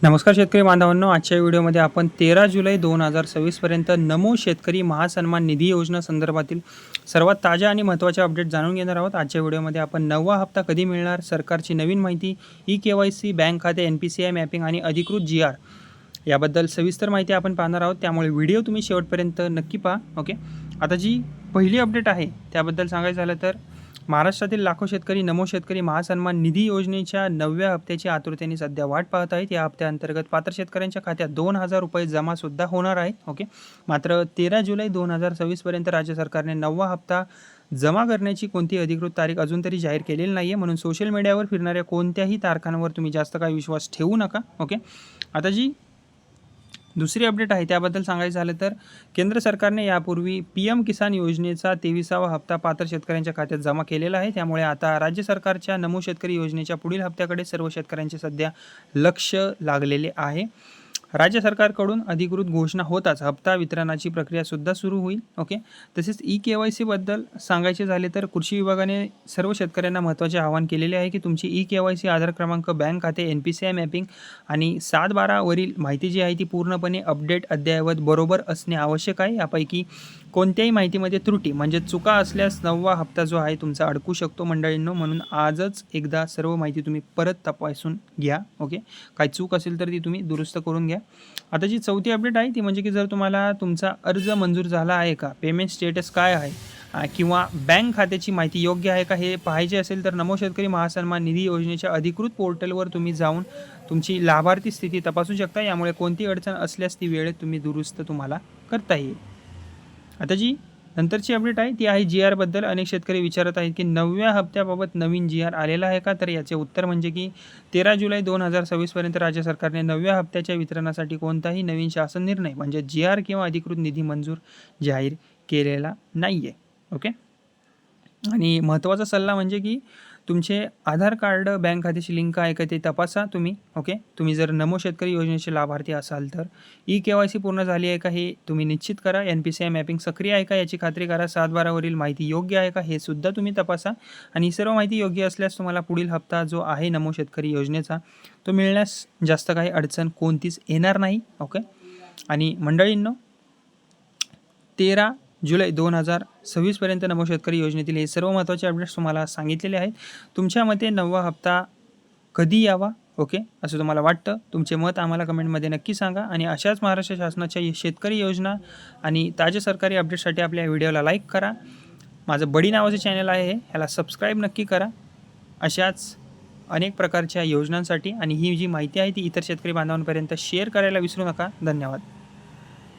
नमस्कार शेतकरी बांधवांनो, आजच्या व्हिडिओमध्ये आपण 13 जुलै 2026 पर्यंत नमो शेतकरी महासन्मान निधी योजना संदर्भातील सर्वात ताज्या आणि महत्त्वाच्या अपडेट जाणून घेणार आहोत। आजच्या व्हिडिओमध्ये आपण 9वा हप्ता कधी मिळणार, सरकारची नवीन माहिती, ई-केवायसी, बँक खाते, NPCI मॅपिंग आणि अधिकृत GR याबद्दल सविस्तर माहिती आपण पाहणार आहोत। त्यामुळे व्हिडिओ तुम्ही शेवटपर्यंत नक्की पहा। ओके, आता जी पहिली अपडेट आहे त्याबद्दल सांगायचं झालं तर महाराष्ट्रातील लाखो शेतकरी नमो शेतकरी महासन्मान निधी योजनेच्या 9व्या हप्त्याची आतुरतेने सध्या वाट पाहत आहेत। या हप्त्याअंतर्गत पात्र शेतकऱ्यांच्या खात्यात 2,000 रुपये जमासुद्धा होणार आहेत। ओके, मात्र 13 जुलै 2026 पर्यंत राज्य सरकारने 9वा हप्ता जमा करण्याची कोणती अधिकृत तारीख अजून तरी जाहीर केलेली नाही आहे, म्हणून सोशल मीडियावर फिरणाऱ्या कोणत्याही तारखांवर तुम्ही जास्त काही विश्वास ठेवू नका। ओके, आता जी दुसरी अपडेट आहे त्याबद्दल सांगायचं झालं तर केंद्र सरकारने यापूर्वी PM किसान योजनेचा 23वा हप्ता पात्र शेतकऱ्यांच्या खात्यात जमा केलेला आहे। त्यामुळे आता राज्य सरकारच्या नमो शेतकरी योजनेच्या पुढील हप्त्याकडे सर्व शेतकऱ्यांचे सध्या लक्ष लागलेले आहे। राज्य सरकारकडून अधिकृत घोषणा होताच हप्ता वितरणाची प्रक्रिया सुद्धा सुरू होईल। ओके, तसेच ई-केवायसी बद्दल सांगायचे झाले तर कृषी विभागाने सर्व शेतकऱ्यांना महत्त्वाचे आवाहन केलेले आहे की तुमची ई-केवायसी, आधार क्रमांक, बँक खाते, NPCI मॅपिंग आणि 7/12 वरील माहिती जी आहे ती पूर्णपणे अपडेट, अद्ययावत, बरोबर असणे आवश्यक आहे। यापैकी कोणत्याही माहितीमध्ये त्रुटी म्हणजे चुका असल्यास 9वा हप्ता जो आहे तुमचा अडकू शकतो मंडळींनो, म्हणून आजच एकदा सर्व माहिती तुम्ही परत तपासून घ्या। ओके, काही चूक असेल तर ती तुम्ही दुरुस्त करून घ्या। आता जी चौथी अपडेट आहे ती म्हणजे की जर तुम्हाला तुमचा अर्ज मंजूर झाला आहे का, पेमेंट स्टेटस काय आहे किंवा बँक खात्याची माहिती योग्य आहे का हे पाहायचे असेल तर नमो शेतकरी महासन्मान निधी योजनेच्या अधिकृत पोर्टलवर तुम्ही जाऊन तुमची लाभार्थी स्थिती तपासू शकता। यामुळे कोणती अडचण असल्यास ती वेळेत तुम्ही दुरुस्त तुम्हाला करता येईल। आता जी नंतरची अपडेट आहे ती आहे GR बद्दल। अनेक शेतकरी विचारत आहेत की 9व्या हप्त्याबाबत नवीन GR आलेला आहे का, तर याचे उत्तर म्हणजे की 13 जुलै 2026 पर्यंत राज्य सरकारने 9व्या हप्त्याच्या वितरणासाठी कोणताही नवीन शासन निर्णय म्हणजे GR किंवा अधिकृत निधी मंजूर जाहीर केलेला नाही आहे। ओके, आणि महत्त्वाचा सल्ला म्हणजे की तुमचे आधार कार्ड बँक खात्याची लिंक आहे का ते तपासा तुम्ही। ओके, तुम्ही जर नमो शेतकरी योजनेचे लाभार्थी असाल तर ई-केवायसी पूर्ण झाली आहे का हे तुम्ही निश्चित करा, NPCI मॅपिंग सक्रिय आहे का याची खात्री करा, 7/12 वरील माहिती योग्य आहे का हे सुद्धा तुम्ही तपासा। आणि सर्व माहिती योग्य असल्यास तुम्हाला पुढील हप्ता जो आहे नमो शेतकरी योजनेचा तो मिळण्यास जास्त काही अडचण कोणतीच येणार नाही। ओके, आणि मंडळींनो 13 जुलै 2026 पर्यंत नमो शेतकरी योजनेतील हे सर्व महत्त्वाचे अपडेट्स तुम्हाला सांगितलेले आहेत। तुमच्या मते 9वा हप्ता कधी यावा, ओके, असं तुम्हाला वाटतं? तुमचे मत आम्हाला कमेंटमध्ये नक्की सांगा। आणि अशाच महाराष्ट्र शासनाच्या शेतकरी योजना आणि ताज्या सरकारी अपडेटसाठी आपल्या व्हिडिओला लाईक करा। माझं बडी नावाचं चॅनल आहे, ह्याला सबस्क्राईब नक्की करा अशाच अनेक प्रकारच्या योजनांसाठी। आणि ही जी माहिती आहे ती इतर शेतकरी बांधवांपर्यंत शेअर करायला विसरू नका। धन्यवाद।